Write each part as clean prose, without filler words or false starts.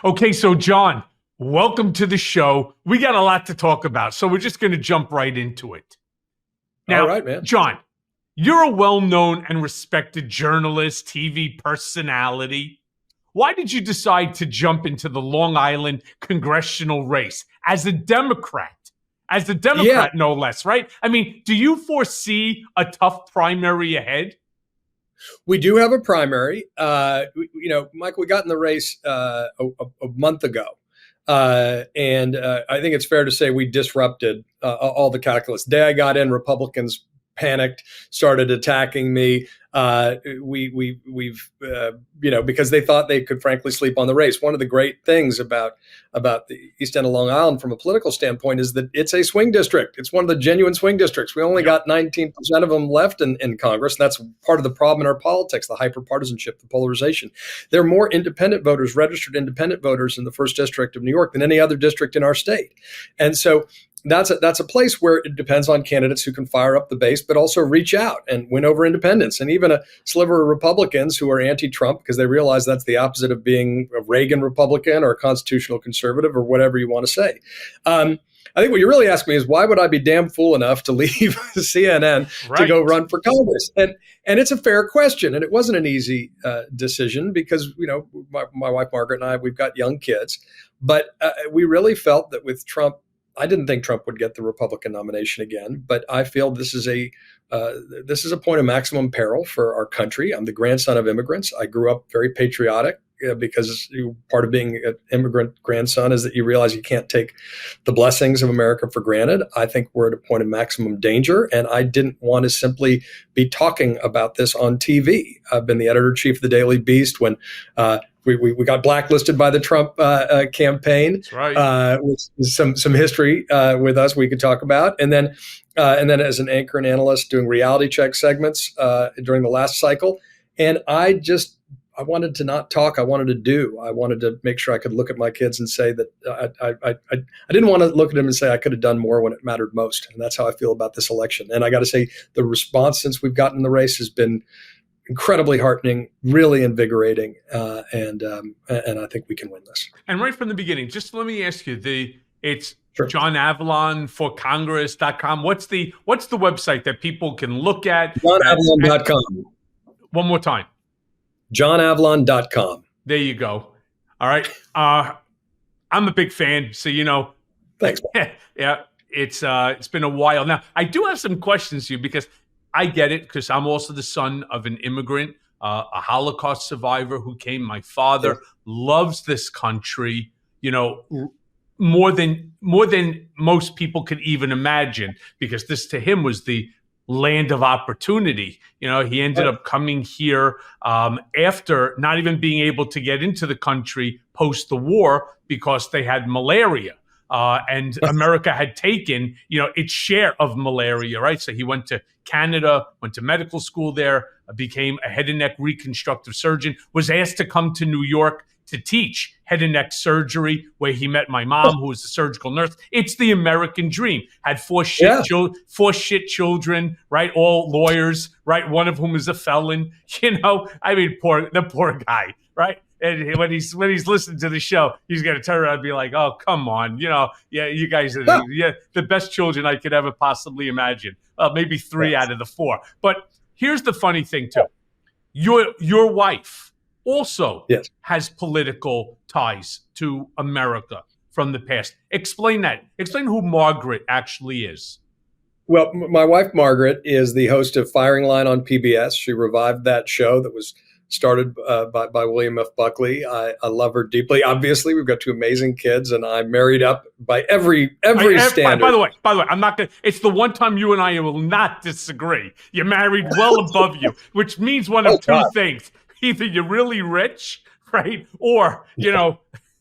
Okay, so John, welcome to the show. We got a lot to talk about, so we're just going to jump right into it. Now, all right, man. John, you're a well-known and respected journalist, TV personality. Why did you decide to jump into the Long Island congressional race as a Democrat? As a Democrat, no less, right? I mean, do you foresee a tough primary ahead? We do have a primary. Michael, we got in the race a month ago. And I think it's fair to say we disrupted all the calculus. The day I got in, Republicans panicked, started attacking me. Because they thought they could frankly sleep on the race. One of the great things about the East End of Long Island from a political standpoint is that it's a swing district. It's one of the genuine swing districts. We only got 19% of them left in Congress. And that's part of the problem in our politics, the hyperpartisanship, the polarization. There are more independent voters, registered independent voters in the 1st District of New York than any other district in our state. And so that's a place where it depends on candidates who can fire up the base, but also reach out and win over independents. And even a sliver of Republicans who are anti-Trump because they realize that's the opposite of being a Reagan Republican or a constitutional conservative or whatever you want to say. I think what you're really asking me is why would I be damn fool enough to leave CNN to go run for Congress? And it's a fair question. And it wasn't an easy decision because, my wife, Margaret, and I, we've got young kids. But we really felt that with Trump, I didn't think Trump would get the Republican nomination again, but I feel this is a point of maximum peril for our country. I'm the grandson of immigrants. I grew up very patriotic because part of being an immigrant grandson is that you realize you can't take the blessings of America for granted. I think we're at a point of maximum danger, and I didn't want to simply be talking about this on TV. I've been the editor-in-chief of the Daily Beast when we got blacklisted by the Trump campaign. That's right. With some history with us we could talk about, and then as an anchor and analyst doing reality check segments during the last cycle. And I wanted to not talk. I wanted to do. I wanted to make sure I could look at my kids and say that I didn't want to look at them and say I could have done more when it mattered most. And that's how I feel about this election. And I got to say, the response since we've gotten in the race has been incredibly heartening, really invigorating, and I think we can win this. And right from the beginning, just let me ask you: it's sure. John Avlon for Congress.com. What's the website that people can look at? JohnAvlon.com. One more time. JohnAvlon.com. There you go. All right. I'm a big fan, so Thanks. Yeah, it's been a while now. I do have some questions to you because I get it, because I'm also the son of an immigrant, a Holocaust survivor who came. My father loves this country, more than most people could even imagine, because this to him was the land of opportunity. He ended up coming here after not even being able to get into the country post the war because they had malaria. And America had taken, its share of malaria, right? So he went to Canada, went to medical school there, became a head and neck reconstructive surgeon, was asked to come to New York to teach head and neck surgery, where he met my mom, who was a surgical nurse. It's the American dream. Had four shit children, right? All lawyers, right? One of whom is a felon. I mean, the poor guy, right? And when he's listening to the show, he's going to turn around and be like, "Oh, come on, you guys are the best children I could ever possibly imagine." Maybe 3 out of the 4. But here's the funny thing too: your wife also has political ties to America from the past. Explain that. Explain who Margaret actually is. Well, my wife Margaret is the host of Firing Line on PBS. She revived that show that was started by William F. Buckley. I love her deeply. Obviously, we've got 2 amazing kids, and I'm married up by every standard. By the way, I'm not going to. It's the one time you and I will not disagree. You're married well above you, which means one of 2 things: either you're really rich, right, or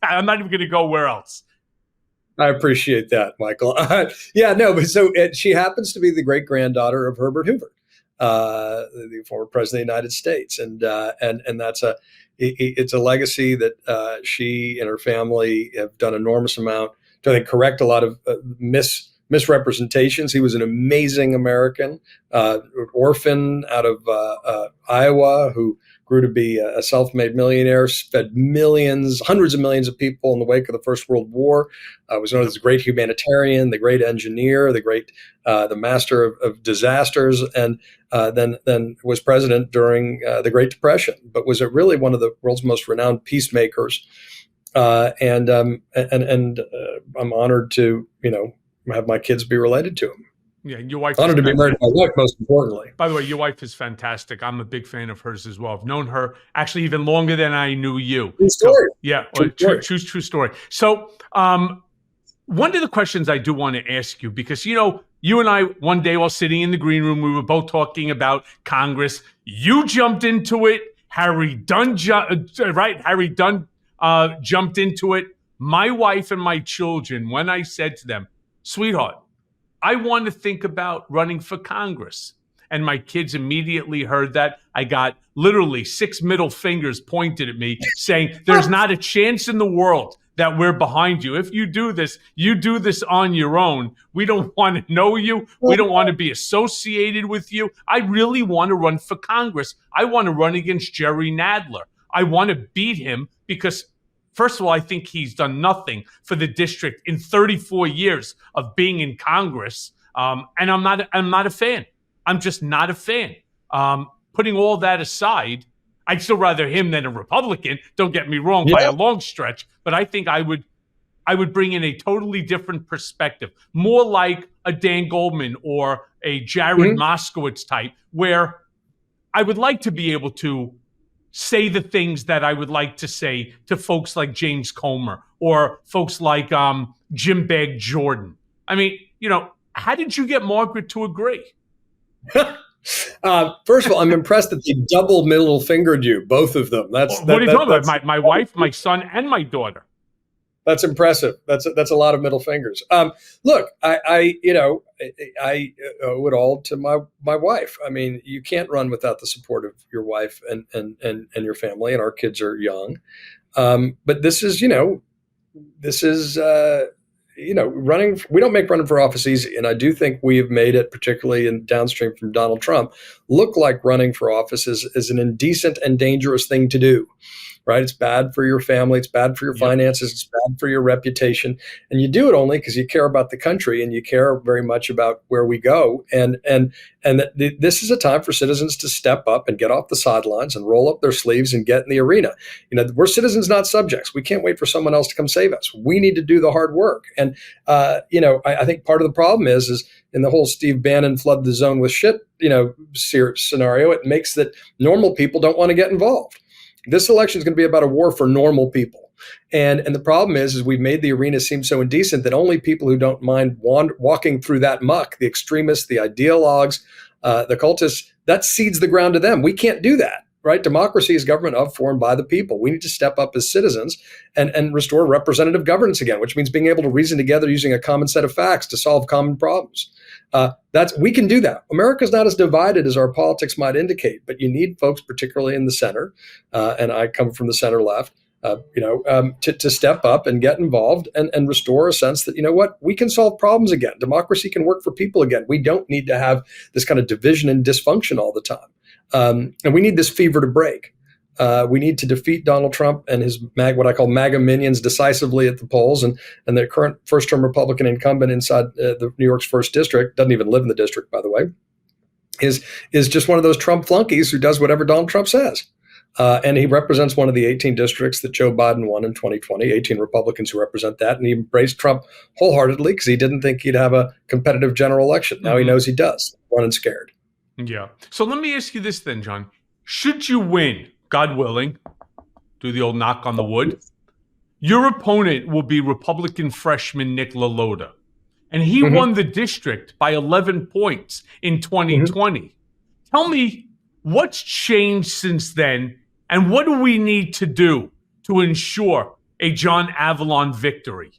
I'm not even going to go where else. I appreciate that, Michael. But she happens to be the great granddaughter of Herbert Hoover, the former president of the United States, and that's it's a legacy that she and her family have done enormous amount to, I think, correct a lot of misrepresentations. He was an amazing American, orphan out of Iowa, who grew to be a self-made millionaire, fed millions, hundreds of millions of people in the wake of the First World War. Was known as the great humanitarian, the great engineer, the master of disasters, and then was president during the Great Depression, but was really one of the world's most renowned peacemakers. And I'm honored to, have my kids be related to him. Yeah, your wife. Honored to be married to my wife, most importantly. By the way, your wife is fantastic. I'm a big fan of hers as well. I've known her actually even longer than I knew you. True story. So, yeah, true story. So, one of the questions I do want to ask you, because you and I one day while sitting in the green room, we were both talking about Congress. You jumped into it. Harry Dunn jumped into it. My wife and my children, when I said to them, sweetheart, I want to think about running for Congress. And my kids immediately heard that. I got literally 6 middle fingers pointed at me saying, there's not a chance in the world that we're behind you. If you do this on your own. We don't want to know you. We don't want to be associated with you. I really want to run for Congress. I want to run against Jerry Nadler. I want to beat him because, first of all, I think he's done nothing for the district in 34 years of being in Congress, and I'm not a fan. I'm just not a fan. Putting all that aside, I'd still rather him than a Republican. Don't get me wrong, by a long stretch. But I think I would bring in a totally different perspective, more like a Dan Goldman or a Jared Moskowitz type, where I would like to be able to say the things that I would like to say to folks like James Comer or folks like Jim Bag Jordan. I mean, how did you get Margaret to agree? First of all, I'm impressed that they double middle fingered you, both of them. What are you talking about? My wife, my son, and my daughter. That's impressive. That's a lot of middle fingers. Look, I owe it all to my wife. I mean, you can't run without the support of your wife and your family, and our kids are young. But this is running. We don't make running for office easy, and I do think we have made it, particularly in downstream from Donald Trump, look like running for office is an indecent and dangerous thing to do. Right? It's bad for your family. It's bad for your finances. It's bad for your reputation. And you do it only because you care about the country and you care very much about where we go. And this is a time for citizens to step up and get off the sidelines and roll up their sleeves and get in the arena. We're citizens, not subjects. We can't wait for someone else to come save us. We need to do the hard work. And, I think part of the problem is in the whole Steve Bannon flood the zone with shit, scenario, it makes that normal people don't want to get involved. This election is going to be about a war for normal people. And the problem is we've made the arena seem so indecent that only people who don't mind walking through that muck, the extremists, the ideologues, the cultists, that seeds the ground to them. We can't do that, right? Democracy is government of, for, and by the people. We need to step up as citizens and restore representative governance again, which means being able to reason together using a common set of facts to solve common problems. We can do that. America's not as divided as our politics might indicate, but you need folks, particularly in the center, and I come from the center left, to step up and get involved and restore a sense that, we can solve problems again. Democracy can work for people again. We don't need to have this kind of division and dysfunction all the time. And we need this fever to break. We need to defeat Donald Trump and his what I call MAGA minions decisively at the polls. And the current first-term Republican incumbent inside the New York's 1st District, doesn't even live in the district, by the way, is just one of those Trump flunkies who does whatever Donald Trump says. And he represents one of the 18 districts that Joe Biden won in 2020, 18 Republicans who represent that. And he embraced Trump wholeheartedly because he didn't think he'd have a competitive general election. Now he knows he does, running scared. Yeah. So let me ask you this then, John. Should you win, God willing, do the old knock on the wood, your opponent will be Republican freshman Nick LaLota. And he won the district by 11 points in 2020. Tell me, what's changed since then, and what do we need to do to ensure a John Avlon victory?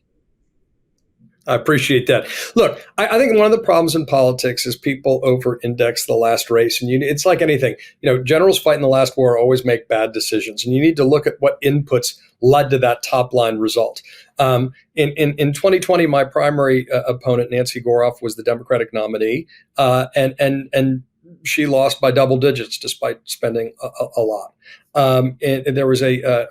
I appreciate that. Look, I think one of the problems in politics is people over-index the last race. And it's like anything. Generals fighting the last war always make bad decisions. And you need to look at what inputs led to that top-line result. In 2020, my primary opponent, Nancy Goroff, was the Democratic nominee. And she lost by double digits despite spending a lot. And there was a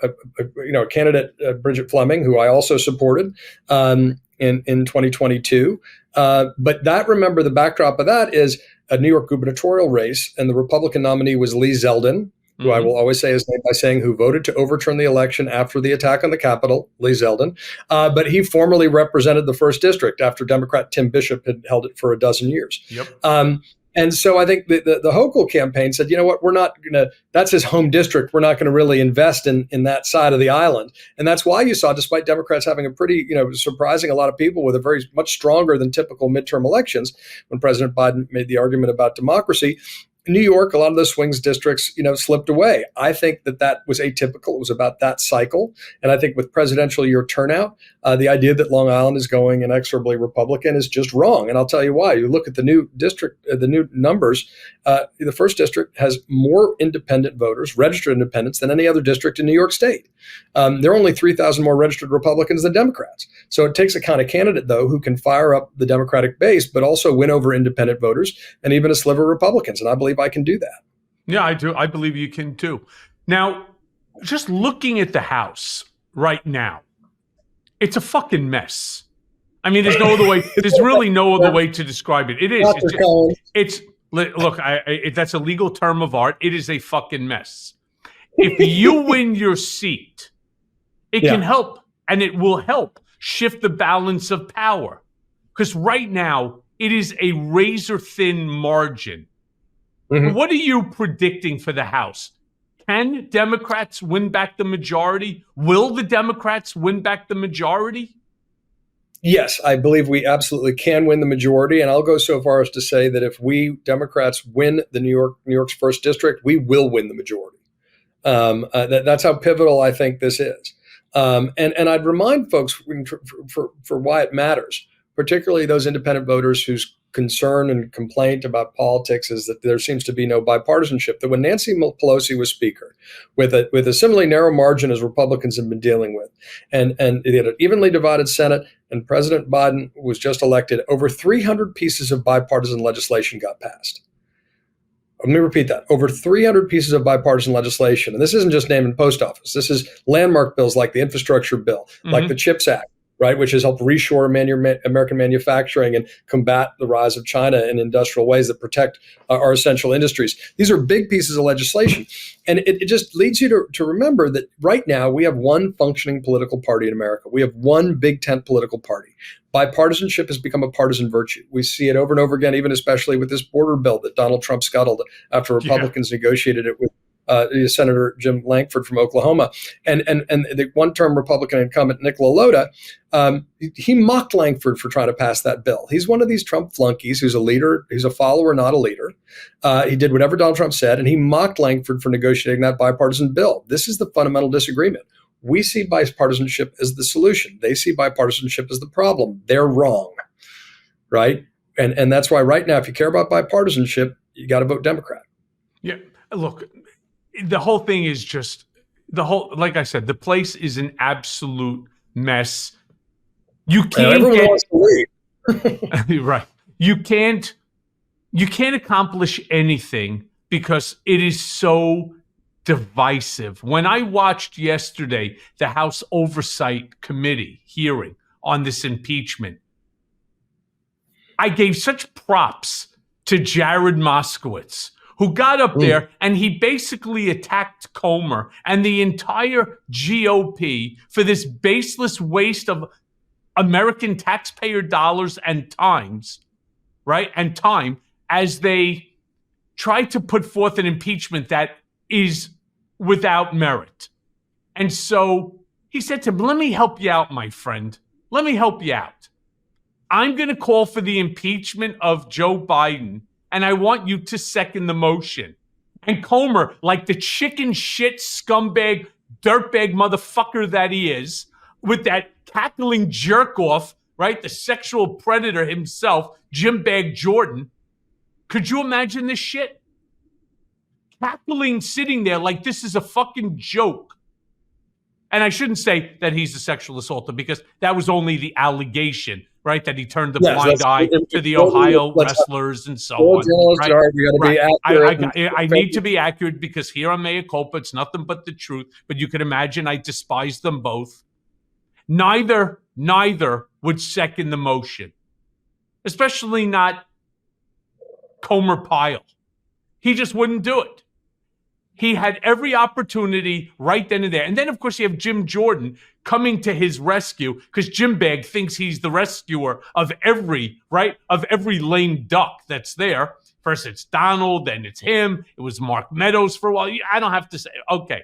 candidate, Bridget Fleming, who I also supported in 2022. But remember, the backdrop of that is a New York gubernatorial race, and the Republican nominee was Lee Zeldin, who I will always say his name by saying, who voted to overturn the election after the attack on the Capitol, Lee Zeldin. But he formerly represented the 1st District after Democrat Tim Bishop had held it for a dozen years. Yep. And so I think the Hochul campaign said, you know what, we're not going to, that's his home district. We're not going to really invest in that side of the island. And that's why you saw, despite Democrats having a pretty, surprising a lot of people with a very much stronger than typical midterm elections, when President Biden made the argument about democracy, in New York, a lot of those swings districts, slipped away. I think that was atypical. It was about that cycle. And I think with presidential year turnout, the idea that Long Island is going inexorably Republican is just wrong. And I'll tell you why. You look at the new district, the new numbers, the 1st District has more independent voters, registered independents, than any other district in New York State. There are only 3,000 more registered Republicans than Democrats. So it takes a kind of candidate, though, who can fire up the Democratic base, but also win over independent voters and even a sliver of Republicans. And I believe I can do that. Yeah, I do. I believe you can too. Now, just looking at the House right now, it's a fucking mess. I mean, there's no other way. There's really no other way to describe it. It is. Look, that's a legal term of art. It is a fucking mess. If you win your seat, it can help, and it will help shift the balance of power. Because right now, it is a razor-thin margin. Mm-hmm. What are you predicting for the House? Can Democrats win back the majority? Will the Democrats win back the majority? Yes, I believe we absolutely can win the majority. And I'll go so far as to say that if we Democrats win New York's 1st District, we will win the majority. That's how pivotal I think this is. And I'd remind folks for why it matters, particularly those independent voters whose concern and complaint about politics is that there seems to be no bipartisanship. That when Nancy Pelosi was Speaker, with a similarly narrow margin as Republicans have been dealing with, and they had an evenly divided Senate, and President Biden was just elected, over 300 pieces of bipartisan legislation got passed. Let me repeat that. Over 300 pieces of bipartisan legislation. And this isn't just name and post office. This is landmark bills like the infrastructure bill, like the CHIPS Act, right, which has helped reshore American manufacturing and combat the rise of China in industrial ways that protect our essential industries. These are big pieces of legislation. And it just leads you to remember that right now we have one functioning political party in America. We have one big tent political party. Bipartisanship has become a partisan virtue. We see it over and over again, even especially with this border bill that Donald Trump scuttled after Republicans negotiated it with Senator Jim Lankford from Oklahoma, and the one-term Republican incumbent Nicola Lota, he mocked Lankford for trying to pass that bill. He's one of these Trump flunkies who's a leader, he's a follower, not a leader. He did whatever Donald Trump said, and he mocked Lankford for negotiating that bipartisan bill. This is the fundamental disagreement. We see bipartisanship as the solution. They see bipartisanship as the problem. They're wrong, right? And that's why right now, if you care about bipartisanship, you got to vote Democrat. Yeah, look. The whole thing is just like I said, the place is an absolute mess. You can't everyone wants to leave. Right. You can't accomplish anything because it is so divisive. When I watched yesterday the House Oversight Committee hearing on this impeachment, I gave such props to Jared Moskowitz, who got up there and he basically attacked Comer and the entire GOP for this baseless waste of American taxpayer dollars and times, right? And time as they try to put forth an impeachment that is without merit. And so he said to him, let me help you out, my friend. Let me help you out. I'm going to call for the impeachment of Joe Biden, and I want you to second the motion. And Comer, like the chicken shit scumbag, dirtbag motherfucker that he is, with that cackling jerk off, right? The sexual predator himself, Jim Bag Jordan. Could you imagine this shit? Cackling, sitting there like this is a fucking joke. And I shouldn't say that he's a sexual assaulter because that was only the allegation, right? That he turned a Yes, blind eye to the Ohio wrestlers and so on. Journalists, Right? we got to be accurate. I need to be accurate because here on Mea Culpa, it's nothing but the truth. But you can imagine I despise them both. Neither would second the motion, especially not Comer Pyle. He just wouldn't do it. He had every opportunity right then and there. And then, of course, you have Jim Jordan coming to his rescue because Jim Bag thinks he's the rescuer of every lame duck that's there. First it's Donald, then it's him. It was Mark Meadows for a while. I don't have to say, okay.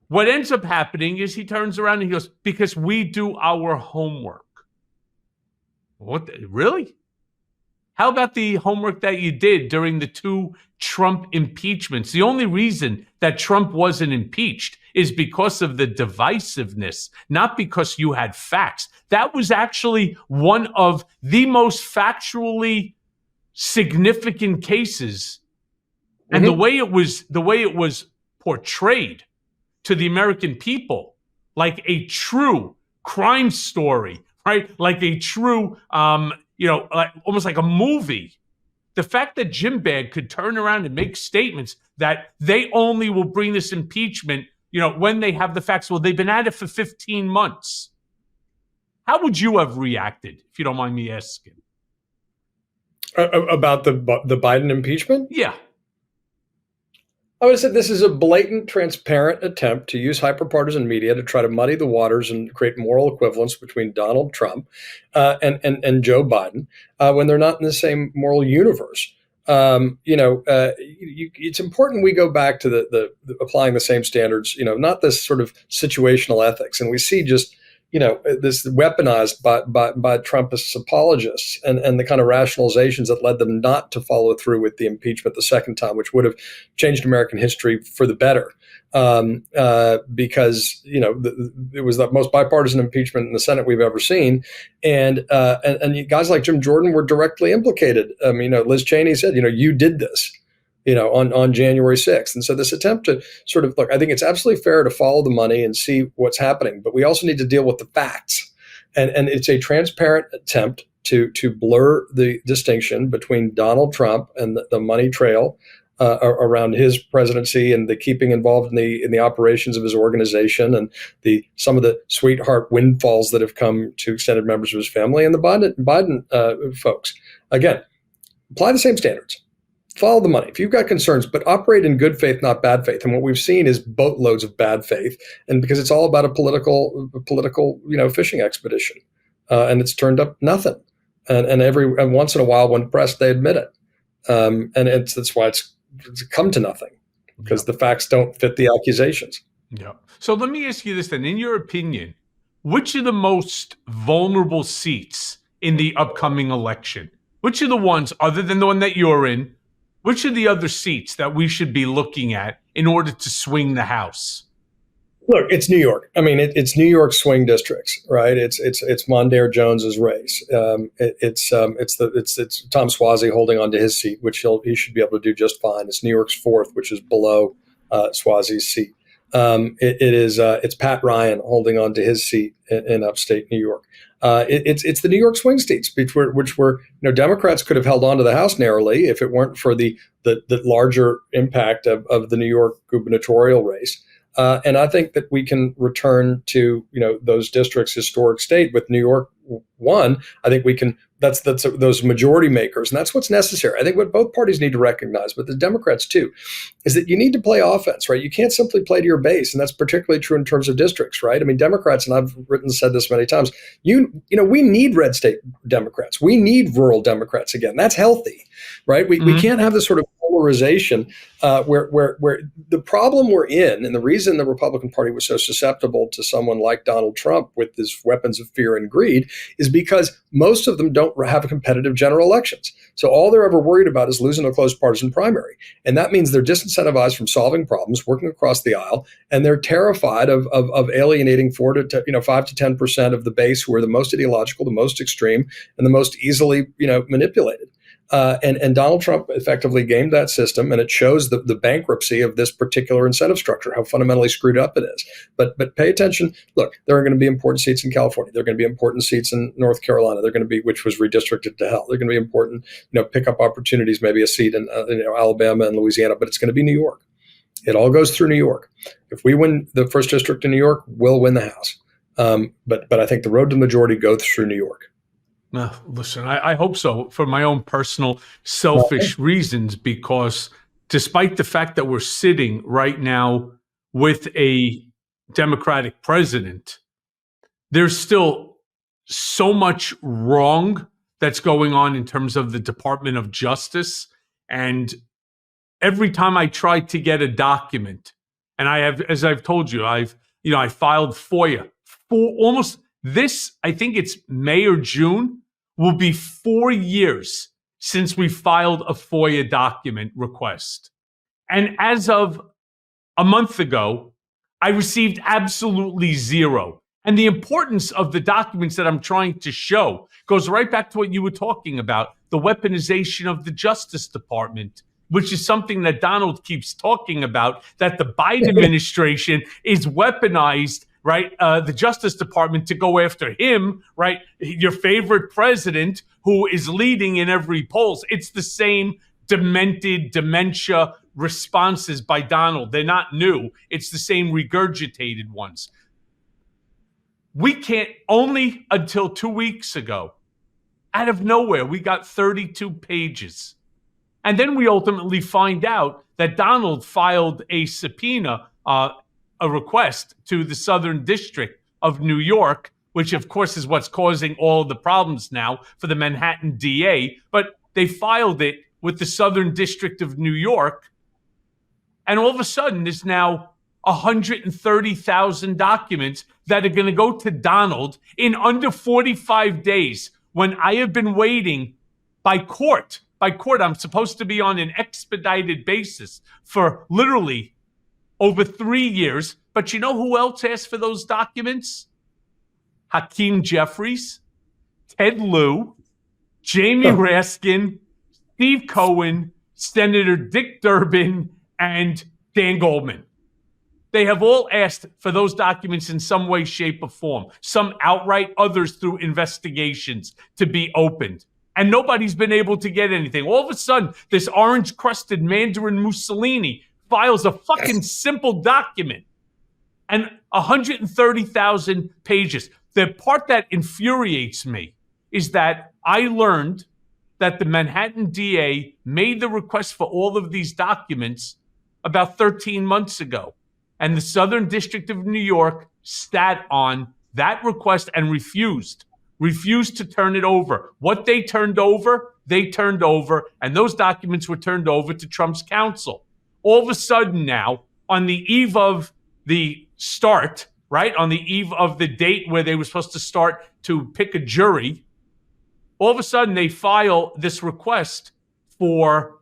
What ends up happening is he turns around and he goes, because we do our homework. What? Really? How about the homework that you did during the 2 Trump impeachments? The only reason that Trump wasn't impeached is because of the divisiveness, not because you had facts. That was actually one of the most factually significant cases. And the way it was portrayed to the American people, like a true crime story, right? Like a true like, almost like a movie. The fact that Jim Bag could turn around and make statements that they only will bring this impeachment, when they have the facts. Well, they've been at it for 15 months. How would you have reacted, if you don't mind me asking? About the Biden impeachment? Yeah. I would have said this is a blatant, transparent attempt to use hyperpartisan media to try to muddy the waters and create moral equivalence between Donald Trump and Joe Biden when they're not in the same moral universe. It's important we go back to the applying the same standards, not this sort of situational ethics. And we see just this weaponized by Trumpist apologists and the kind of rationalizations that led them not to follow through with the impeachment the second time, which would have changed American history for the better. Because it was the most bipartisan impeachment in the Senate we've ever seen, and guys like Jim Jordan were directly implicated. I mean, Liz Cheney said, you did this. On January 6th. And so this attempt to sort of look, I think it's absolutely fair to follow the money and see what's happening, but we also need to deal with the facts. And it's a transparent attempt to blur the distinction between Donald Trump and the money trail around his presidency and the keeping involved in the operations of his organization and some of the sweetheart windfalls that have come to extended members of his family and the Biden folks. Again, apply the same standards. Follow the money. If you've got concerns, but operate in good faith, not bad faith. And what we've seen is boatloads of bad faith, and because it's all about a political, fishing expedition, and it's turned up nothing. And once in a while, when pressed, they admit it, and that's why it's come to nothing, because the facts don't fit the accusations. Yeah. So let me ask you this then: in your opinion, which are the most vulnerable seats in the upcoming election? Which are the ones, other than the one that you're in? Which are the other seats that we should be looking at in order to swing the House? Look, it's New York. I mean, it's New York swing districts, right? It's Mondaire Jones's race. It's Tom Suozzi holding on to his seat, which he should be able to do just fine. It's New York's 4th, which is below Suozzi's seat. It's Pat Ryan holding on to his seat in upstate New York. It's the New York swing states, which were Democrats could have held on to the House narrowly if it weren't for the larger impact of the New York gubernatorial race. And I think that we can return to those districts' historic state with New York 1. I think we can. That's those majority makers, and that's what's necessary. I think what both parties need to recognize, but the Democrats too, is that you need to play offense, right? You can't simply play to your base, and that's particularly true in terms of districts, right? I mean, Democrats, and I've said this many times. We need red state Democrats. We need rural Democrats again. That's healthy, right? We can't have this sort of polarization where the problem we're in, and the reason the Republican Party was so susceptible to someone like Donald Trump with his weapons of fear and greed, is because most of them don't have competitive general elections. So all they're ever worried about is losing a close partisan primary. And that means they're disincentivized from solving problems, working across the aisle, and they're terrified of alienating 5 to 10% of the base who are the most ideological, the most extreme, and the most easily manipulated. And Donald Trump effectively gamed that system, and it shows the bankruptcy of this particular incentive structure, how fundamentally screwed up it is. But pay attention. Look, there are going to be important seats in California. There are going to be important seats in North Carolina. They're going to be, which was redistricted to hell. They're going to be important, pickup opportunities, maybe a seat in Alabama and Louisiana, but it's going to be New York. It all goes through New York. If we win the first district in New York, we'll win the House. But I think the road to majority goes through New York. Listen, I hope so for my own personal selfish reasons, because despite the fact that we're sitting right now with a Democratic president, there's still so much wrong that's going on in terms of the Department of Justice. And every time I try to get a document, and I have, as I've told you, I filed FOIA for almost this, I think it's May or June, will be 4 years since we filed a FOIA document request. And as of a month ago, I received absolutely zero. And the importance of the documents that I'm trying to show goes right back to what you were talking about, the weaponization of the Justice Department, which is something that Donald keeps talking about, that the Biden administration is weaponized, right? The Justice Department to go after him, right? Your favorite president who is leading in every polls. It's the same dementia responses by Donald. They're not new. It's the same regurgitated ones. We can't, only until 2 weeks ago, out of nowhere, we got 32 pages. And then we ultimately find out that Donald filed a subpoena, a request to the Southern District of New York, which of course is what's causing all of the problems now for the Manhattan DA. But they filed it with the Southern District of New York. And all of a sudden, there's now 130,000 documents that are going to go to Donald in under 45 days, when I have been waiting by court. By court, I'm supposed to be on an expedited basis for literally over 3 years. But you know who else asked for those documents? Hakeem Jeffries, Ted Lieu, Jamie Raskin, Steve Cohen, Senator Dick Durbin, and Dan Goldman. They have all asked for those documents in some way, shape, or form. Some outright, others through investigations to be opened. And nobody's been able to get anything. All of a sudden, this orange-crusted Mandarin Mussolini files a fucking simple document. And 130,000 pages. The part that infuriates me is that I learned that the Manhattan DA made the request for all of these documents about 13 months ago. And the Southern District of New York sat on that request and refused to turn it over. What they turned over, and those documents were turned over to Trump's counsel. All of a sudden now, on the eve of the start, right, on the eve of the date where they were supposed to start to pick a jury, all of a sudden they file this request for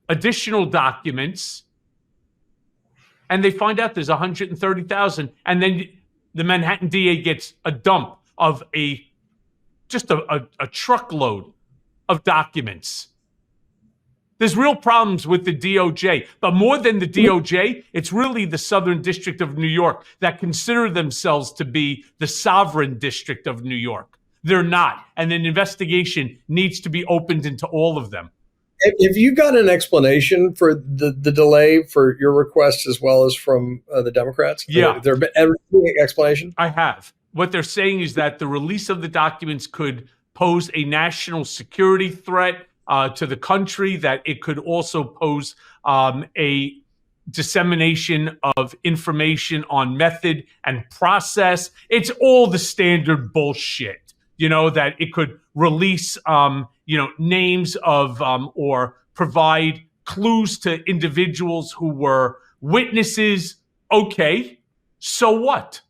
additional documents, and they find out there's 130,000, and then the Manhattan DA gets a dump of a truckload of documents. There's real problems with the DOJ, but more than the DOJ, it's really the Southern District of New York that consider themselves to be the sovereign district of New York. They're not, and an investigation needs to be opened into all of them. Have you got an explanation for the delay for your request as well as from the Democrats? Yeah. There been any explanation? I have. What they're saying is that the release of the documents could pose a national security threat to the country, that it could also pose a dissemination of information on method and process. It's all the standard bullshit, that it could release, names of or provide clues to individuals who were witnesses. Okay, so what?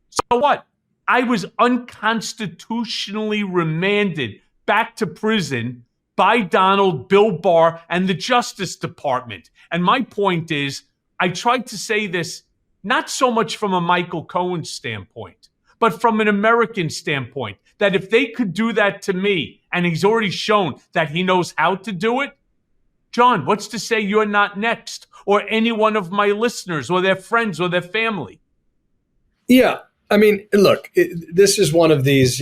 So what? I was unconstitutionally remanded back to prison by Donald, Bill Barr, and the Justice Department. And my point is, I tried to say this not so much from a Michael Cohen standpoint, but but from an American standpoint, that if they could do that to me, and he's already shown that he knows how to do it, John, what's to say you're not next, or any one of my listeners, or their friends, or their family? Yeah. I mean, look, this is one of these,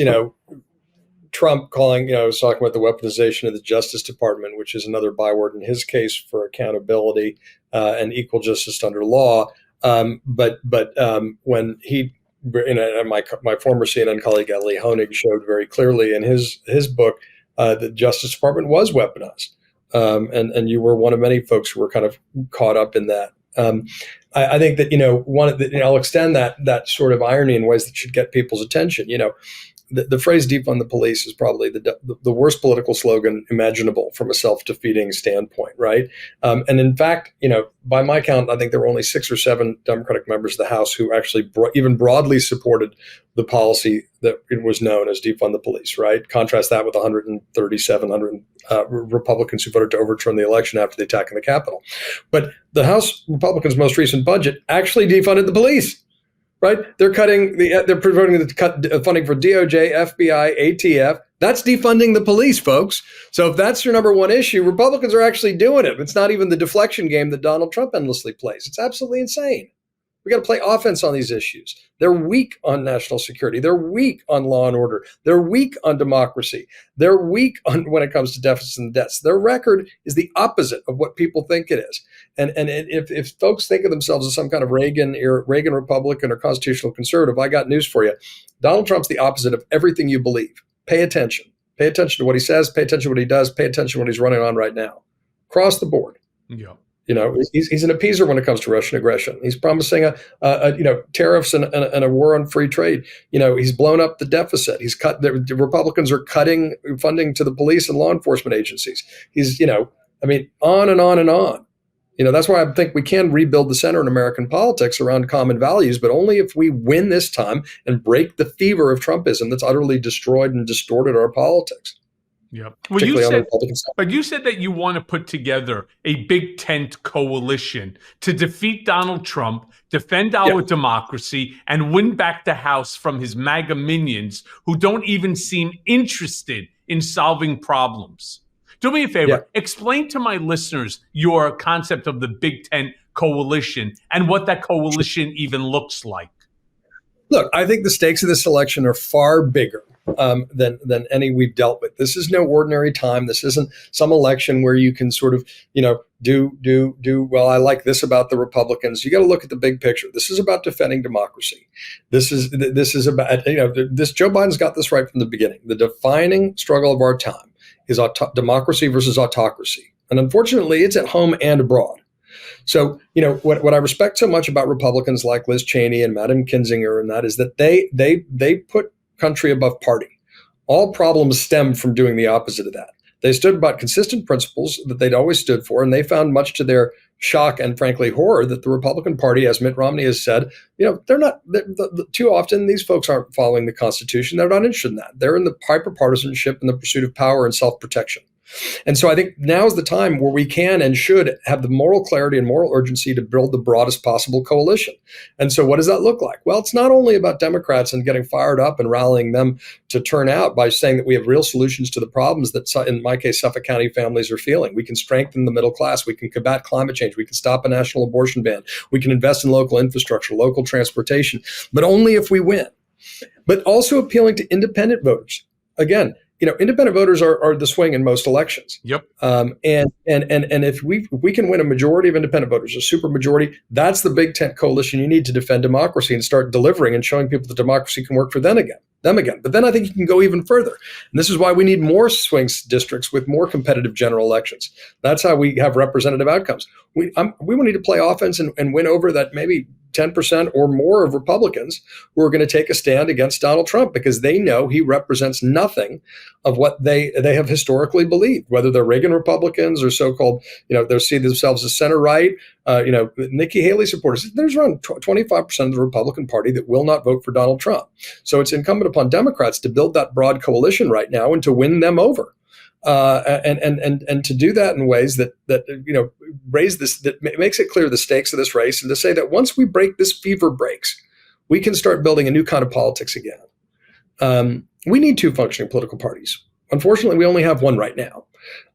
Trump calling, I was talking about the weaponization of the Justice Department, which is another byword in his case for accountability and equal justice under law. But when he, my former CNN colleague Ellie Honig showed very clearly in his book, the Justice Department was weaponized, and you were one of many folks who were kind of caught up in that. I think that I'll extend that sort of irony in ways that should get people's attention. The phrase "defund the police" is probably the worst political slogan imaginable from a self-defeating standpoint, right? And in fact, by my count, I think there were only 6 or 7 Democratic members of the House who actually even broadly supported the policy that it was known as defund the police, right? Contrast that with 137 Republicans who voted to overturn the election after the attack on the Capitol. But the House Republicans' most recent budget actually defunded the police. Right? They're promoting the cut funding for DOJ, FBI, ATF. That's defunding the police, folks. So if that's your number one issue, Republicans are actually doing it. It's not even the deflection game that Donald Trump endlessly plays. It's absolutely insane. We got to play offense on these issues. They're weak on national security. They're weak on law and order. They're weak on democracy. They're weak on when it comes to deficits and debts. Their record is the opposite of what people think it is. And if folks think of themselves as some kind of Reagan Republican or constitutional conservative, I got news for you. Donald Trump's the opposite of everything you believe. Pay attention. Pay attention to what he says. Pay attention to what he does. Pay attention to what he's running on right now. Across the board. Yeah. He's an appeaser when it comes to Russian aggression. He's promising tariffs and a war on free trade. He's blown up the deficit. He's cut. The Republicans are cutting funding to the police and law enforcement agencies. He's, on and on and on. That's why I think we can rebuild the center in American politics around common values, but only if we win this time and break the fever of Trumpism that's utterly destroyed and distorted our politics. Yeah. Well, you said that you want to put together a big tent coalition to defeat Donald Trump, defend our democracy, and win back the House from his MAGA minions who don't even seem interested in solving problems. Do me a favor. Explain to my listeners your concept of the big tent coalition and what that coalition even looks like. Look, I think the stakes of this election are far bigger than any we've dealt with. This is no ordinary time. This isn't some election where you can sort of, do well. I like this about the Republicans. You got to look at the big picture. This is about defending democracy. This is about, this Joe Biden's got this right from the beginning. The defining struggle of our time is democracy versus autocracy. And unfortunately, it's at home and abroad. So, what I respect so much about Republicans like Liz Cheney and Madam Kinzinger, and that is that they put country above party. All problems stem from doing the opposite of that. They stood about consistent principles that they'd always stood for, and they found, much to their shock and frankly horror, that the Republican Party, as Mitt Romney has said, too often these folks aren't following the Constitution. They're not interested in that. They're in the hyper-partisanship and the pursuit of power and self-protection. And so I think now is the time where we can and should have the moral clarity and moral urgency to build the broadest possible coalition. And so what does that look like? Well, it's not only about Democrats and getting fired up and rallying them to turn out by saying that we have real solutions to the problems that, in my case, Suffolk County families are feeling. We can strengthen the middle class. We can combat climate change. We can stop a national abortion ban. We can invest in local infrastructure, local transportation, but only if we win. But also appealing to independent voters. Again, independent voters are the swing in most elections. Yep. And if we can win a majority of independent voters, a super majority, that's the big tent coalition you need to defend democracy and start delivering and showing people that democracy can work for them again. But then I think you can go even further. And this is why we need more swing districts with more competitive general elections. That's how we have representative outcomes. We need to play offense and win over that maybe 10% or more of Republicans who are going to take a stand against Donald Trump because they know he represents nothing of what they have historically believed, whether they're Reagan Republicans or so-called, they see themselves as center right. Nikki Haley supporters, there's around 25% of the Republican Party that will not vote for Donald Trump. So it's incumbent upon Democrats to build that broad coalition right now and to win them over. And to do that in ways that raise this, that makes it clear the stakes of this race, and to say that once we break this fever breaks, we can start building a new kind of politics again. We need two functioning political parties. Unfortunately, we only have one right now.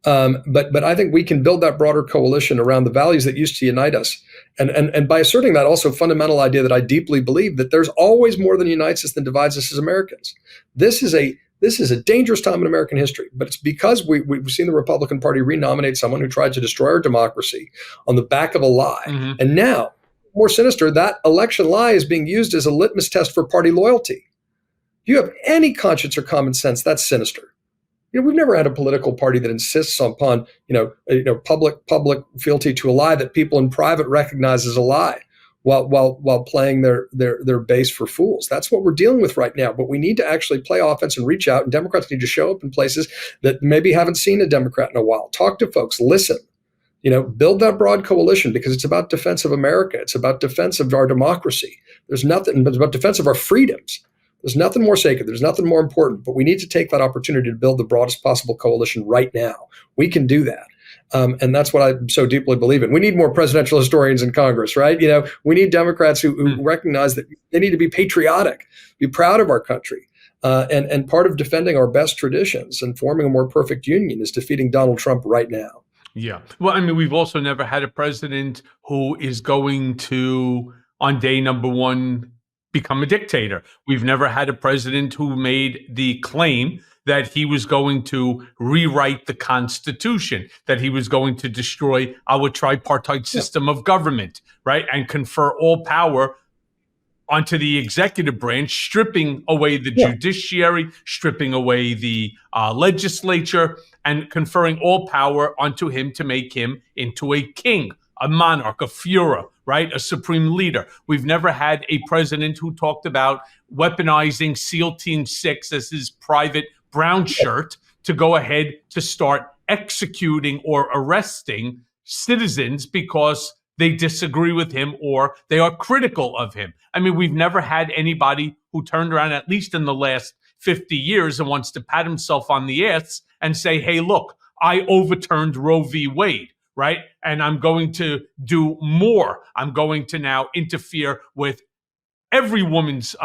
But I think we can build that broader coalition around the values that used to unite us. And by asserting that also fundamental idea that I deeply believe that there's always more than unites us than divides us as Americans. This is a dangerous time in American history, but it's because we've seen the Republican Party renominate someone who tried to destroy our democracy on the back of a lie. Mm-hmm. And now, more sinister, that election lie is being used as a litmus test for party loyalty. If you have any conscience or common sense, that's sinister. We've never had a political party that insists upon, public fealty to a lie that people in private recognize as a lie, while playing their base for fools. That's what we're dealing with right now. But we need to actually play offense and reach out. And Democrats need to show up in places that maybe haven't seen a Democrat in a while. Talk to folks. Listen. Build that broad coalition, because it's about defense of America. It's about defense of our democracy. There's nothing, but it's about defense of our freedoms. There's nothing more sacred. There's nothing more important. But we need to take that opportunity to build the broadest possible coalition right now. We can do that. And that's what I so deeply believe in. We need more presidential historians in Congress, right? We need Democrats who recognize that they need to be patriotic, be proud of our country. And part of defending our best traditions and forming a more perfect union is defeating Donald Trump right now. Yeah. Well, I mean, we've also never had a president who is going to, on day number one, become a dictator. We've never had a president who made the claim that he was going to rewrite the Constitution, that he was going to destroy our tripartite system of government, right? And confer all power onto the executive branch, stripping away the judiciary, stripping away the legislature, and conferring all power onto him to make him into a king, a monarch, a Führer, right? A supreme leader. We've never had a president who talked about weaponizing SEAL Team 6 as his private brown shirt to go ahead to start executing or arresting citizens because they disagree with him or they are critical of him. I mean, we've never had anybody who turned around, at least in the last 50 years, and wants to pat himself on the ass and say, hey, look, I overturned Roe v. Wade. Right? And I'm going to do more. I'm going to now interfere with every woman's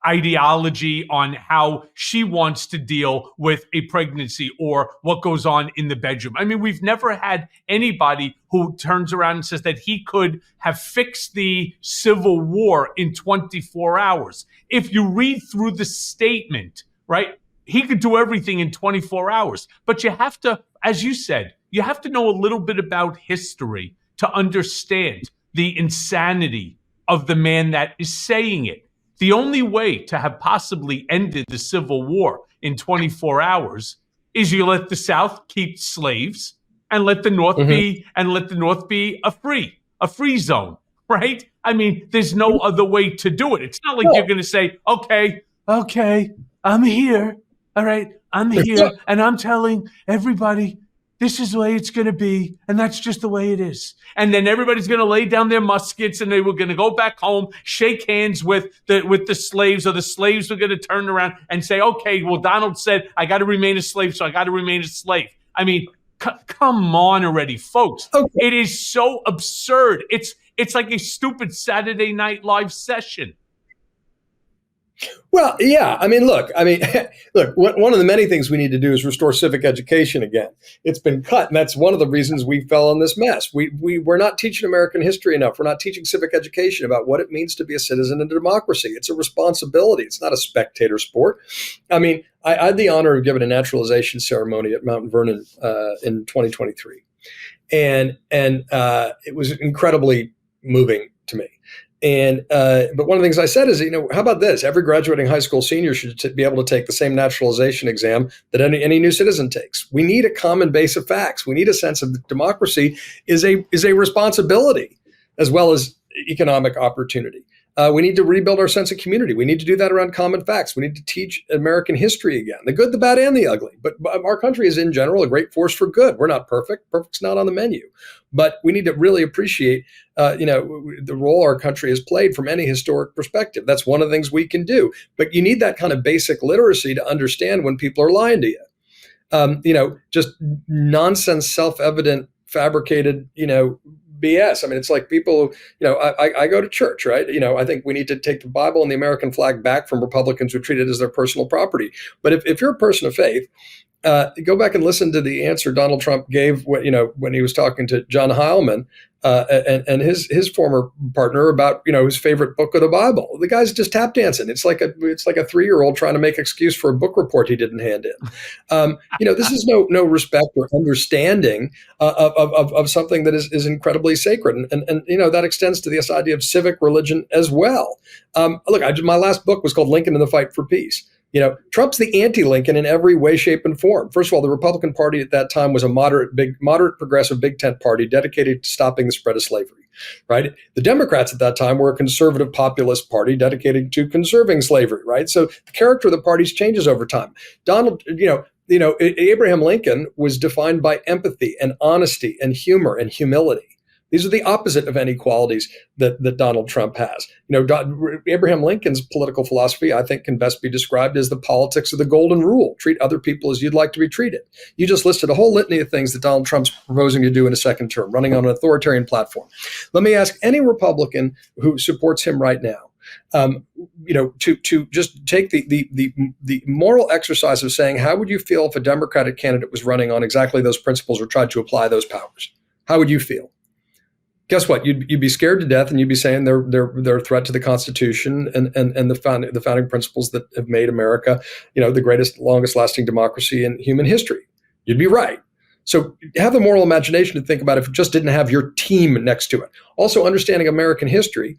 ideology on how she wants to deal with a pregnancy or what goes on in the bedroom. I mean, we've never had anybody who turns around and says that he could have fixed the Civil War in 24 hours. If you read through the statement, right, he could do everything in 24 hours. But you have to, as you said, you have to know a little bit about history to understand the insanity of the man that is saying it. The only way to have possibly ended the Civil War in 24 hours is you let the South keep slaves and let the North be a free zone, right? I mean, there's no other way to do it. It's not like you're going to say, okay, I'm here. All right, I'm here and I'm telling everybody this is the way it's going to be, and that's just the way it is. And then everybody's going to lay down their muskets, and they were going to go back home, shake hands with the slaves, or the slaves were going to turn around and say, okay, well, Donald said I got to remain a slave, so I got to remain a slave. I mean, come on already, folks. Okay. It is so absurd. It's like a stupid Saturday Night Live session. Well, yeah. I mean, look, one of the many things we need to do is restore civic education again. It's been cut, and that's one of the reasons we fell in this mess. We're not teaching American history enough. We're not teaching civic education about what it means to be a citizen in a democracy. It's a responsibility. It's not a spectator sport. I mean, I had the honor of giving a naturalization ceremony at Mount Vernon in 2023. And it was incredibly moving to me. But one of the things I said is, how about this? Every graduating high school senior should be able to take the same naturalization exam that any new citizen takes. We need a common base of facts. We need a sense of democracy is a responsibility as well as economic opportunity. We need to rebuild our sense of community. We need to do that around common facts. We need to teach American history again, the good, the bad, and the ugly. But our country is in general a great force for good. We're not perfect. Perfect's not on the menu. But we need to really appreciate, the role our country has played from any historic perspective. That's one of the things we can do. But you need that kind of basic literacy to understand when people are lying to you. Just nonsense, self-evident, fabricated, BS. I mean, it's like people, I go to church, right? I think we need to take the Bible and the American flag back from Republicans who treat it as their personal property. But if you're a person of faith, go back and listen to the answer Donald Trump gave when he was talking to John Heilman and his former partner about his favorite book of the Bible. The guy's just tap dancing. It's like a 3-year-old trying to make excuse for a book report he didn't hand in. This is no respect or understanding of something that is incredibly sacred, and that extends to this idea of civic religion as well. Look, my last book was called Lincoln and the Fight for Peace. Trump's the anti-Lincoln in every way, shape, and form. First of all, the Republican Party at that time was a moderate, progressive, big tent party dedicated to stopping the spread of slavery, right? The Democrats at that time were a conservative populist party dedicated to conserving slavery, right? So the character of the parties changes over time. Abraham Lincoln was defined by empathy and honesty and humor and humility. These are the opposite of any qualities that Donald Trump has. Abraham Lincoln's political philosophy, I think, can best be described as the politics of the golden rule. Treat other people as you'd like to be treated. You just listed a whole litany of things that Donald Trump's proposing to do in a second term, running on an authoritarian platform. Let me ask any Republican who supports him right now, to just take the moral exercise of saying, how would you feel if a Democratic candidate was running on exactly those principles or tried to apply those powers? How would you feel? Guess what? You'd be scared to death, and you'd be saying they're a threat to the Constitution and the founding principles that have made America, the greatest, longest lasting democracy in human history. You'd be right. So have the moral imagination to think about if it just didn't have your team next to it. Also, understanding American history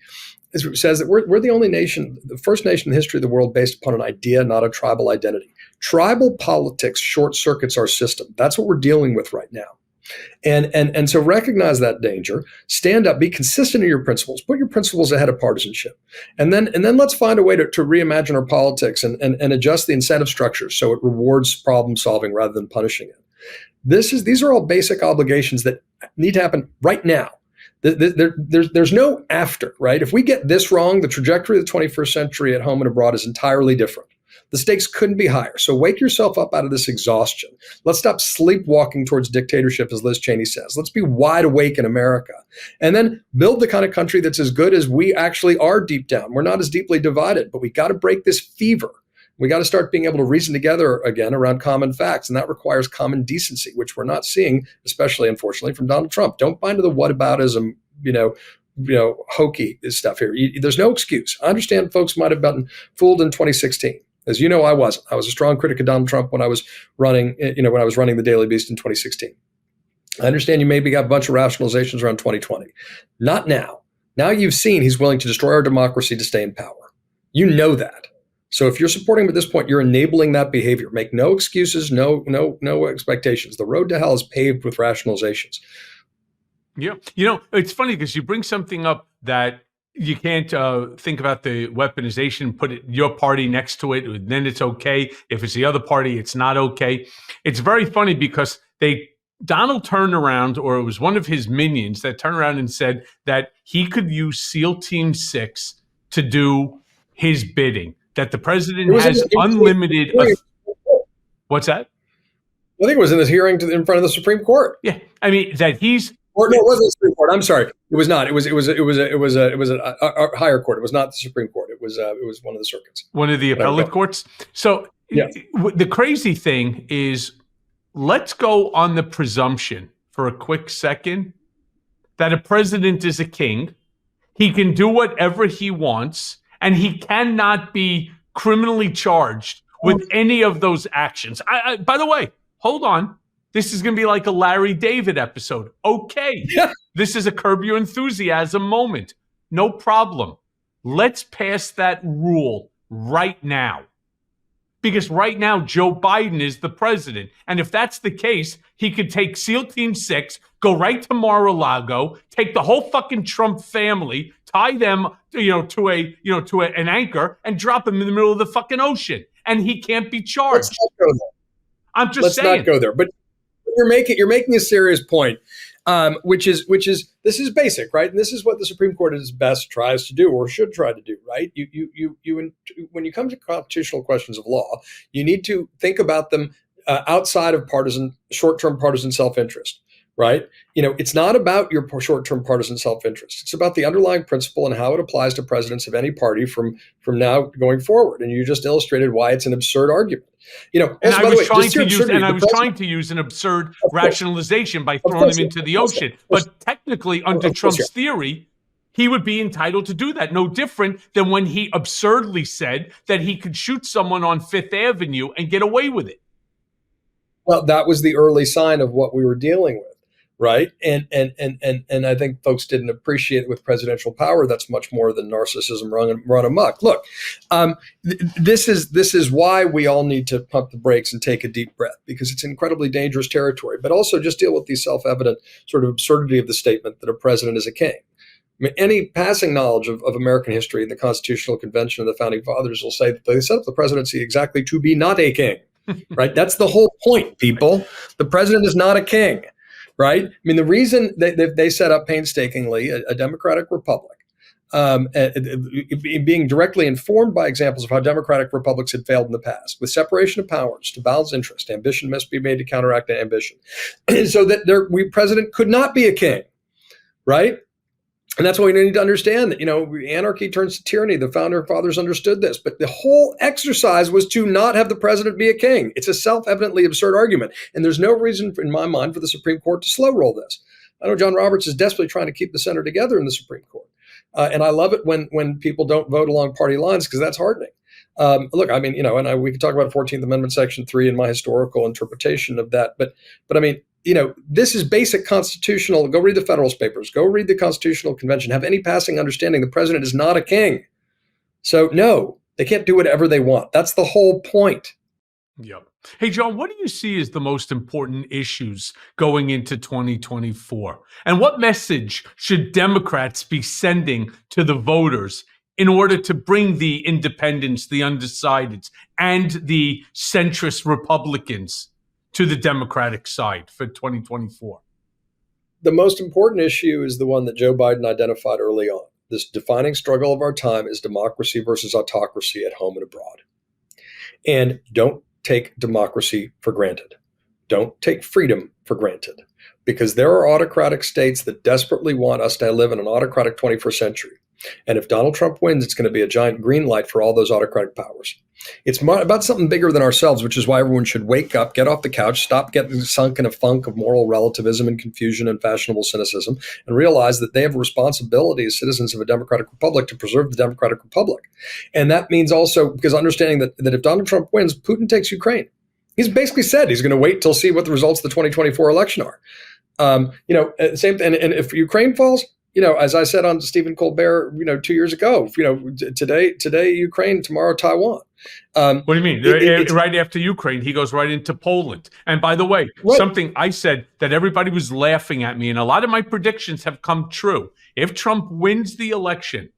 says that we're the only nation, the first nation in the history of the world based upon an idea, not a tribal identity. Tribal politics short circuits our system. That's what we're dealing with right now. And so recognize that danger, stand up, be consistent in your principles, put your principles ahead of partisanship. And then let's find a way to reimagine our politics and adjust the incentive structure so it rewards problem solving rather than punishing it. These are all basic obligations that need to happen right now. There's no after, right? If we get this wrong, the trajectory of the 21st century at home and abroad is entirely different. The stakes couldn't be higher. So wake yourself up out of this exhaustion. Let's stop sleepwalking towards dictatorship, as Liz Cheney says. Let's be wide awake in America. And then build the kind of country that's as good as we actually are deep down. We're not as deeply divided, but we got to break this fever. We got to start being able to reason together again around common facts. And that requires common decency, which we're not seeing, especially, unfortunately, from Donald Trump. Don't buy into the whataboutism, hokey stuff here. There's no excuse. I understand folks might have been fooled in 2016. As you know, I was a strong critic of Donald Trump when I was running, the Daily Beast in 2016. I understand you maybe got a bunch of rationalizations around 2020. Not now. Now you've seen he's willing to destroy our democracy to stay in power. You know that. So if you're supporting him at this point, you're enabling that behavior. Make no excuses, no expectations. The road to hell is paved with rationalizations. Yeah. It's funny because you bring something up that you can't think about the weaponization, put your party next to it, then it's okay. If it's the other party, it's not okay. It's very funny because Donald turned around, or it was one of his minions that turned around and said that he could use SEAL Team 6 to do his bidding, that the president has unlimited. What's that? I think it was in this hearing in front of the Supreme Court. Yeah. I mean, that he's. Or no, it wasn't the Supreme Court. I'm sorry, it was not. It was a higher court. It was not the Supreme Court. It was one of the circuits, one of the appellate courts. So yeah. The crazy thing is, let's go on the presumption for a quick second that a president is a king. He can do whatever he wants, and he cannot be criminally charged with any of those actions. By the way, hold on. This is going to be like a Larry David episode. Okay. Yeah. This is a Curb Your Enthusiasm moment. No problem. Let's pass that rule right now. Because right now, Joe Biden is the president. And if that's the case, he could take SEAL Team 6, go right to Mar-a-Lago, take the whole fucking Trump family, tie them, to an anchor, and drop them in the middle of the fucking ocean. And he can't be charged. Let's not go there. I'm just saying. Let's not go there. But you're making a serious point, which is this is basic, right? And this is what the Supreme Court at its best tries to do, or should try to do, right? When you come to constitutional questions of law, you need to think about them outside of short-term partisan self-interest. right? It's not about your short-term partisan self-interest. It's about the underlying principle and how it applies to presidents of any party from now going forward. And you just illustrated why it's an absurd argument. And Also, by the way, just your absurdity. I was trying to use an absurd rationalization by throwing him into the ocean. But technically, under Trump's theory, he would be entitled to do that. No different than when he absurdly said that he could shoot someone on Fifth Avenue and get away with it. Well, that was the early sign of what we were dealing with, right? And I think folks didn't appreciate it with presidential power. That's much more than narcissism run amok. Look, this is why we all need to pump the brakes and take a deep breath, because it's incredibly dangerous territory. But also just deal with the self-evident sort of absurdity of the statement that a president is a king. I mean, any passing knowledge of American history, the Constitutional Convention of the Founding Fathers will say that they set up the presidency exactly to be not a king, right? That's the whole point, people. The president is not a king, right? I mean, the reason they set up painstakingly a democratic republic, being directly informed by examples of how democratic republics had failed in the past, with separation of powers to balance interest, ambition must be made to counteract ambition, so that president could not be a king, right? And that's why we need to understand that, anarchy turns to tyranny. The founder fathers understood this, but the whole exercise was to not have the president be a king. It's a self-evidently absurd argument. And there's no reason in my mind for the Supreme Court to slow roll this. I know John Roberts is desperately trying to keep the center together in the Supreme Court. And I love it when people don't vote along party lines, because that's hardening. Look, I mean, we can talk about 14th Amendment, Section 3 and my historical interpretation of that. But I mean, this is basic constitutional. Go read the Federalist Papers. Go read the Constitutional Convention. Have any passing understanding the president is not a king. So no, they can't do whatever they want. That's the whole point. Yep. Hey, John, what do you see as the most important issues going into 2024? And what message should Democrats be sending to the voters in order to bring the independents, the undecideds, and the centrist Republicans to the Democratic side for 2024? The most important issue is the one that Joe Biden identified early on. This defining struggle of our time is democracy versus autocracy at home and abroad. And don't take democracy for granted. Don't take freedom for granted, because there are autocratic states that desperately want us to live in an autocratic 21st century. And if Donald Trump wins, it's going to be a giant green light for all those autocratic powers. It's about something bigger than ourselves, which is why everyone should wake up, get off the couch, stop getting sunk in a funk of moral relativism and confusion and fashionable cynicism, and realize that they have a responsibility as citizens of a democratic republic to preserve the democratic republic. And that means also, because understanding that if Donald Trump wins, Putin takes Ukraine. He's basically said he's going to wait till see what the results of the 2024 election are. Same thing. And if Ukraine falls, as I said on Stephen Colbert, 2 years ago, today Ukraine, tomorrow Taiwan. What do you mean? Right after Ukraine, he goes right into Poland. And by the way, something I said that everybody was laughing at me, and a lot of my predictions have come true. If Trump wins the election,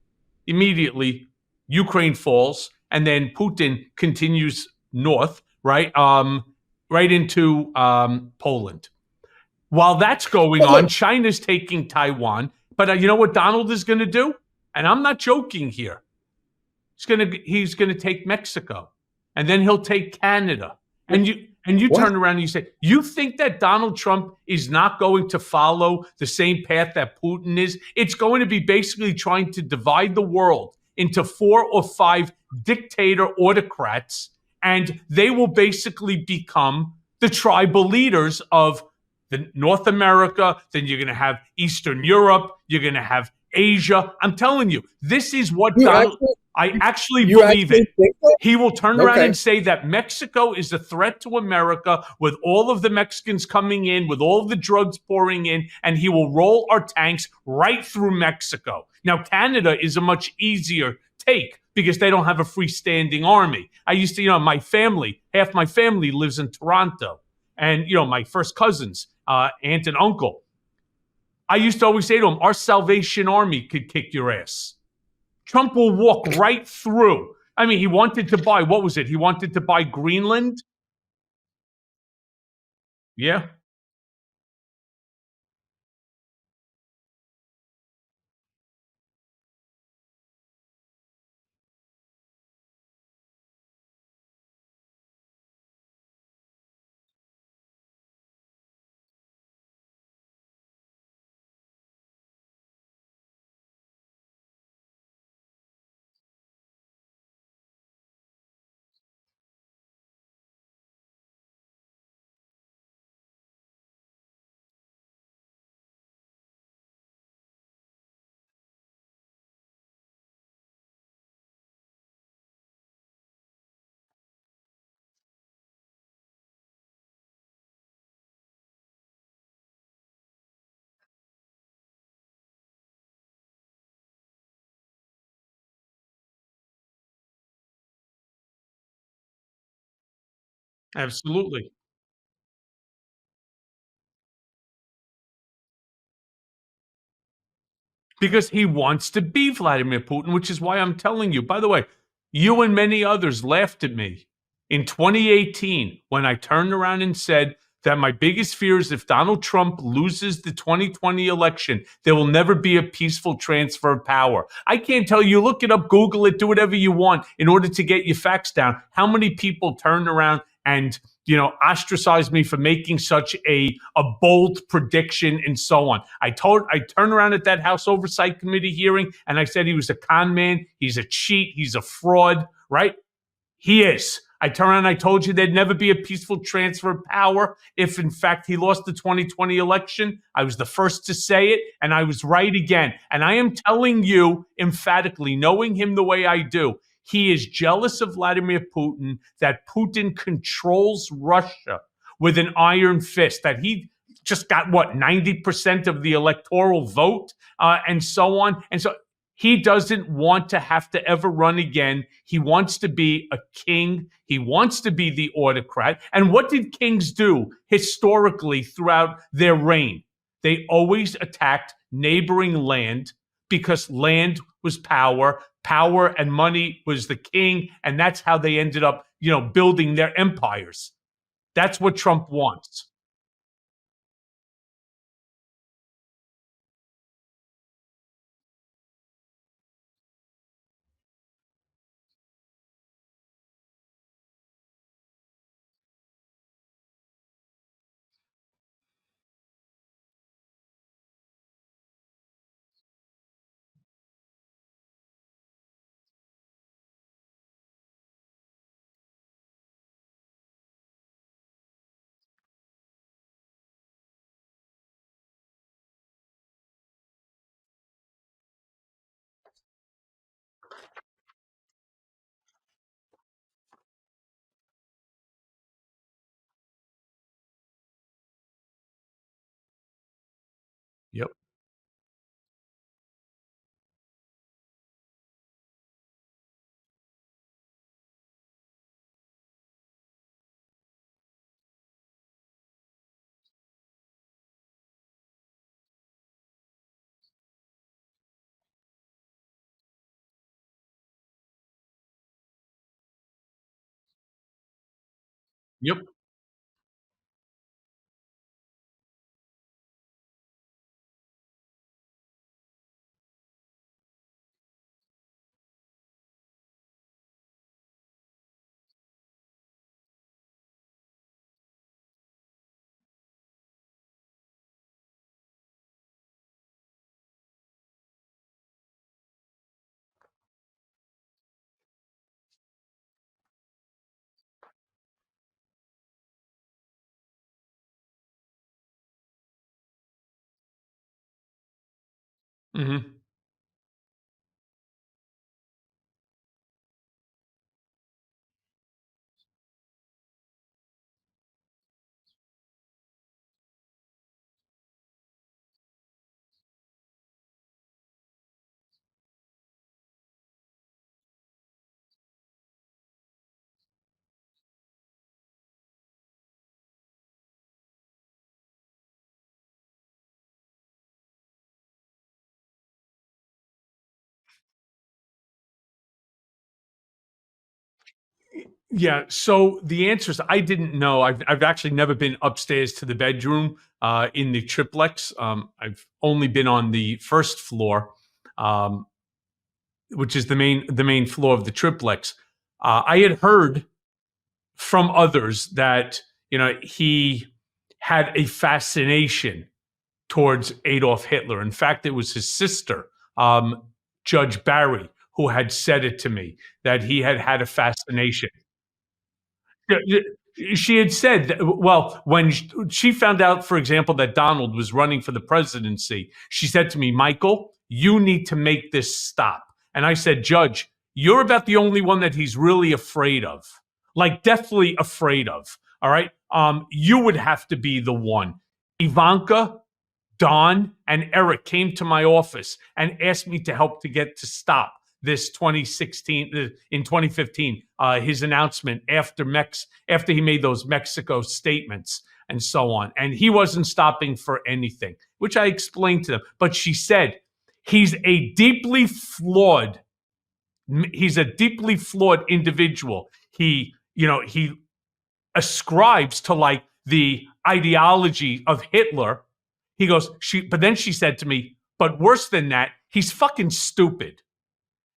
immediately Ukraine falls, and then Putin continues north, right into Poland. While that's going on, China's taking Taiwan. But you know what Donald is going to do? And I'm not joking here. He's going to take Mexico, and then he'll take Canada. And you turn around and you say, you think that Donald Trump is not going to follow the same path that Putin is? It's going to be basically trying to divide the world into 4 or 5 dictator autocrats, and they will basically become the tribal leaders of the North America. Then you're going to have Eastern Europe. You're going to have Asia. I'm telling you, this is what I actually believe it. He will turn around and say that Mexico is a threat to America, with all of the Mexicans coming in, with all of the drugs pouring in, and he will roll our tanks right through Mexico. Now, Canada is a much easier take because they don't have a freestanding army. I used to, half my family lives in Toronto. And, my first cousins, aunt and uncle, I used to always say to them, our Salvation Army could kick your ass. Trump will walk right through. I mean, he wanted to buy, what was it? He wanted to buy Greenland. Yeah. Absolutely. Because he wants to be Vladimir Putin, which is why I'm telling you. By the way, you and many others laughed at me in 2018 when I turned around and said that my biggest fear is if Donald Trump loses the 2020 election, there will never be a peaceful transfer of power. I can't tell you, look it up, Google it, do whatever you want in order to get your facts down. How many people turned around and ostracized me for making such a bold prediction and so on. I turned around at that House Oversight Committee hearing and I said he was a con man, he's a cheat, he's a fraud, right? He is. I turned around and I told you there'd never be a peaceful transfer of power if, in fact, he lost the 2020 election. I was the first to say it, and I was right again. And I am telling you emphatically, knowing him the way I do, he is jealous of Vladimir Putin, that Putin controls Russia with an iron fist, that he just got, what, 90% of the electoral vote, and so on. And so he doesn't want to have to ever run again. He wants to be a king. He wants to be the autocrat. And what did kings do historically throughout their reign? They always attacked neighboring land because land was power. Power and money was the king. And that's how they ended up, building their empires. That's what Trump wants. Yep. Yep. Hmm. Yeah. So the answer is I didn't know. I've actually never been upstairs to the bedroom in the triplex. I've only been on the first floor, um, which is the main floor of the triplex. I had heard from others that he had a fascination towards Adolf Hitler. In fact, it was his sister, Judge Barry, who had said it to me that he had had a fascination. Yeah, she had said, well, when she found out, for example, that Donald was running for the presidency, she said to me, Michael, you need to make this stop. And I said, Judge, you're about the only one that he's really afraid of, like deathly afraid of. All right. You would have to be the one. Ivanka, Don, and Eric came to my office and asked me to help to get to stop. this 2016 in 2015, his announcement after he made those Mexico statements and so on. And he wasn't stopping for anything, which I explained to them. But she said, he's a deeply flawed individual. He ascribes to like the ideology of Hitler. He goes, but then she said to me, but worse than that, he's fucking stupid.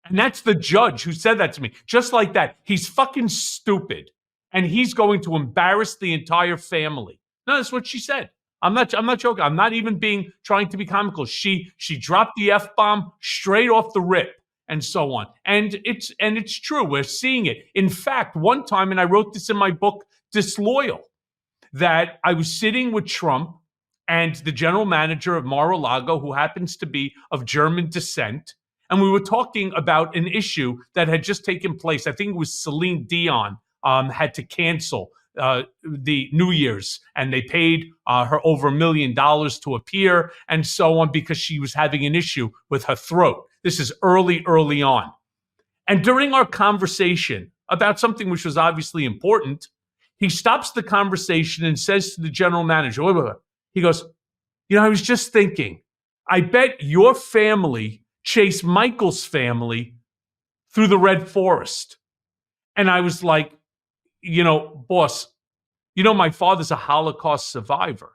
And that's the judge who said that to me. Just like that. He's fucking stupid. And he's going to embarrass the entire family. No, that's what she said. I'm not joking. I'm not even trying to be comical. She dropped the F-bomb straight off the rip and so on. And it's true. We're seeing it. In fact, one time, and I wrote this in my book, Disloyal, that I was sitting with Trump and the general manager of Mar-a-Lago, who happens to be of German descent. And we were talking about an issue that had just taken place. I think it was Celine Dion had to cancel the New Year's, and they paid her over $1 million to appear and so on because she was having an issue with her throat. This is early on. And during our conversation about something which was obviously important, he stops the conversation and says to the general manager, he goes, I was just thinking, I bet your family chased Michael's family through the Red Forest. And I was like, boss, my father's a Holocaust survivor.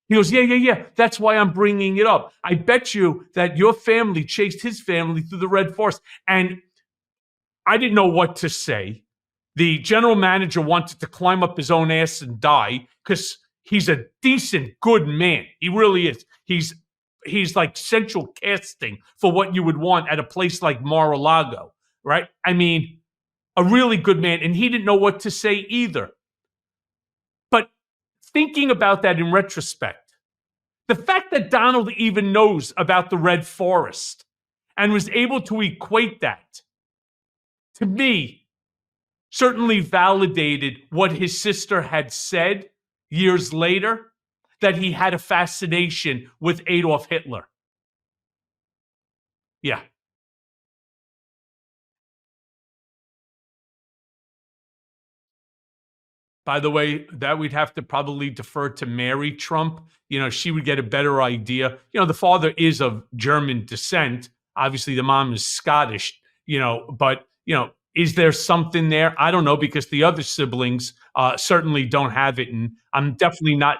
He goes, yeah. That's why I'm bringing it up. I bet you that your family chased his family through the Red Forest. And I didn't know what to say. The general manager wanted to climb up his own ass and die because he's a decent, good man. He really is. He's like central casting for what you would want at a place like Mar-a-Lago, right? I mean, a really good man. And he didn't know what to say either. But thinking about that in retrospect, the fact that Donald even knows about the Red Forest and was able to equate that, to me, certainly validated what his sister had said years later, that he had a fascination with Adolf Hitler. Yeah. By the way, that we'd have to probably defer to Mary Trump. She would get a better idea. The father is of German descent. Obviously, the mom is Scottish, but, is there something there? I don't know, because the other siblings certainly don't have it. And I'm definitely not.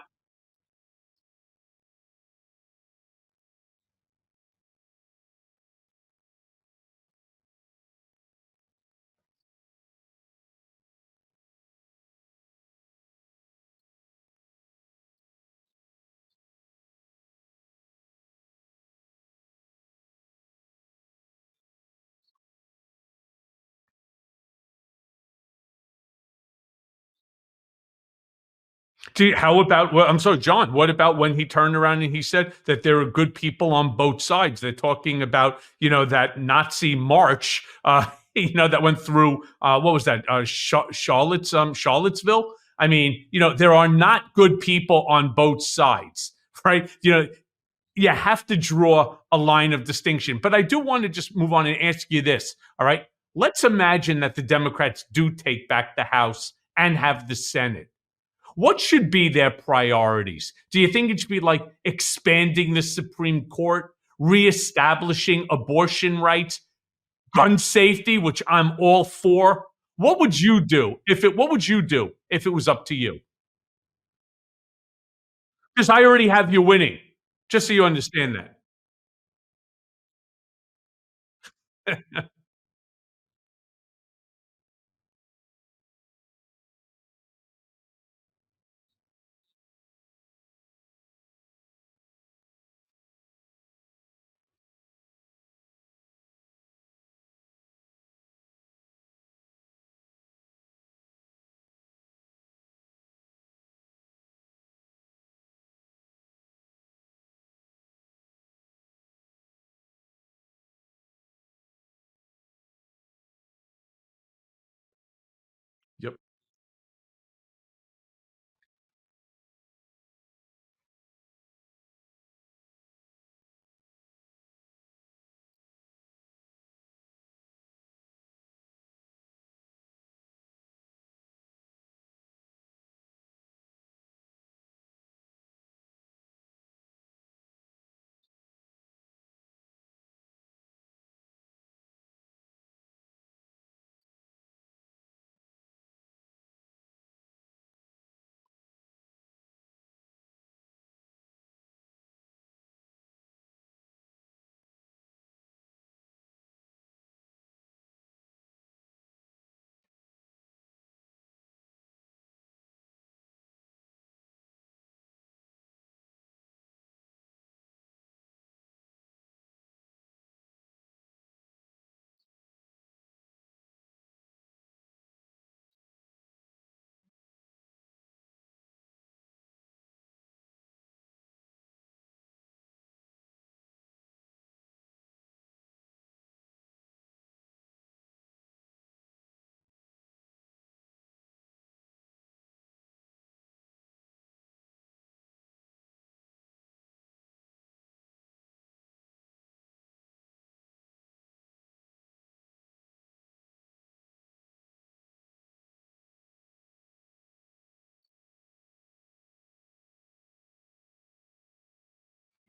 How about, well, I'm sorry, John, what about when he turned around and he said that there are good people on both sides? They're talking about, that Nazi march, that went through, what was that, Charlottesville? I mean, there are not good people on both sides, right? You have to draw a line of distinction. But I do want to just move on and ask you this, all right? Let's imagine that the Democrats do take back the House and have the Senate. What should be their priorities? Do you think it should be like expanding the Supreme Court, reestablishing abortion rights, gun safety, which I'm all for? What would you do what would you do if it was up to you? Because I already have you winning, just so you understand that.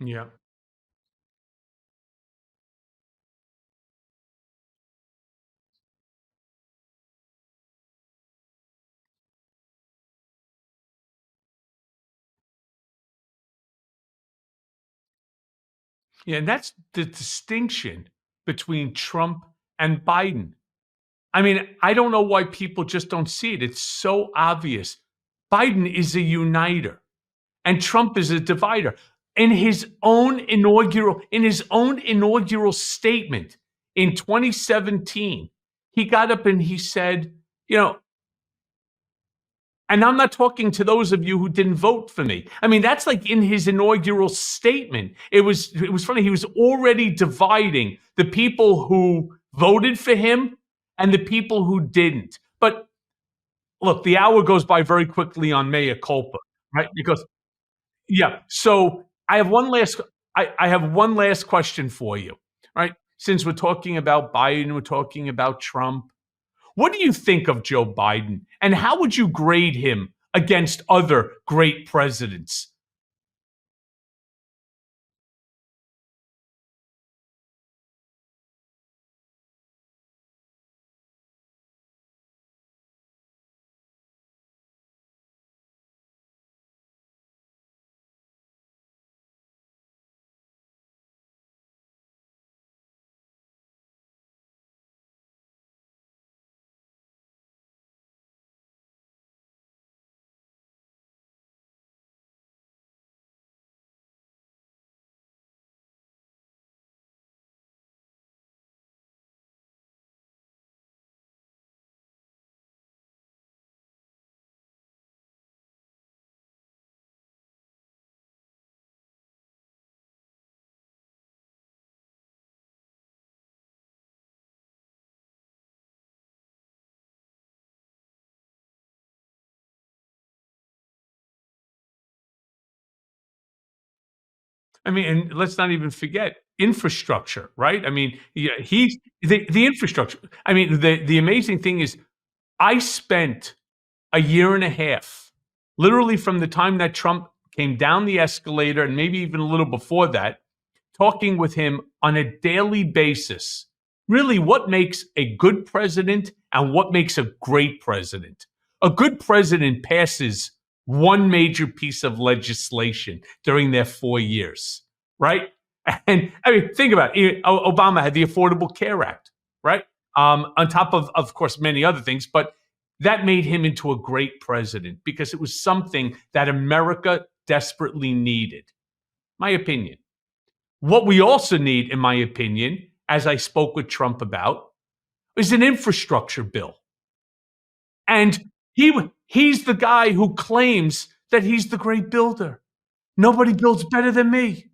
Yeah. Yeah, and that's the distinction between Trump and Biden. I mean, I don't know why people just don't see it. It's so obvious. Biden is a uniter and Trump is a divider. In his own inaugural statement in 2017, he got up and he said, you know, and I'm not talking to those of you who didn't vote for me. I mean, that's like in his inaugural statement. It was funny. He was already dividing the people who voted for him and the people who didn't. But look, the hour goes by very quickly on mea culpa, right? Because yeah. So I have one last question for you, right? Since we're talking about Biden, we're talking about Trump. What do you think of Joe Biden, and how would you grade him against other great presidents? I mean, and let's not even forget infrastructure, right? I mean, yeah, he's the infrastructure. I mean, the amazing thing is I spent a year and a half, literally from the time that Trump came down the escalator and maybe even a little before that, talking with him on a daily basis. Really, what makes a good president and what makes a great president? A good president passes one major piece of legislation during their 4 years, right? And I mean, think about it. Obama had the Affordable Care Act, right? On top of course, many other things, but that made him into a great president because it was something that America desperately needed. My opinion. What we also need, in my opinion, as I spoke with Trump about, is an infrastructure bill. And he's the guy who claims that he's the great builder. Nobody builds better than me.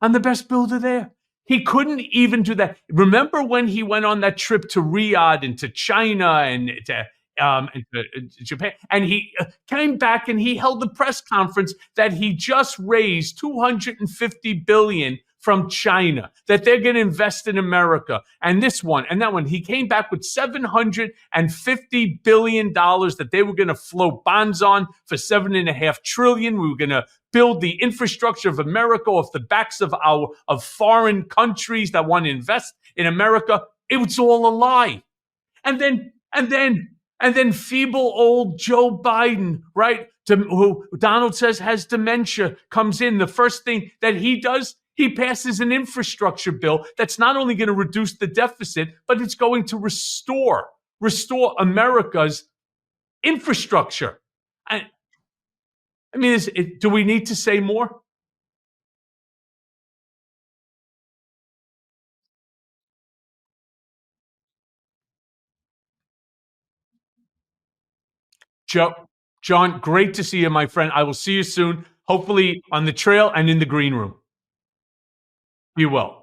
I'm the best builder there. He couldn't even do that. Remember when he went on that trip to Riyadh and to China and to Japan, and he came back and he held the press conference that he just raised 250 billion from China that they're going to invest in America, and this one and that one. He came back with 750 billion dollars that they were going to float bonds on for 7.5 trillion. We were going to build the infrastructure of America off the backs of foreign countries that want to invest in America. It was all a lie. And then feeble old Joe Biden, right? Who Donald says has dementia, comes in. The first thing that he does, he passes an infrastructure bill that's not only going to reduce the deficit, but it's going to restore America's infrastructure. I, I mean, do we need to say more? Joe, John, great to see you, my friend. I will see you soon, hopefully on the trail and in the green room. Be well.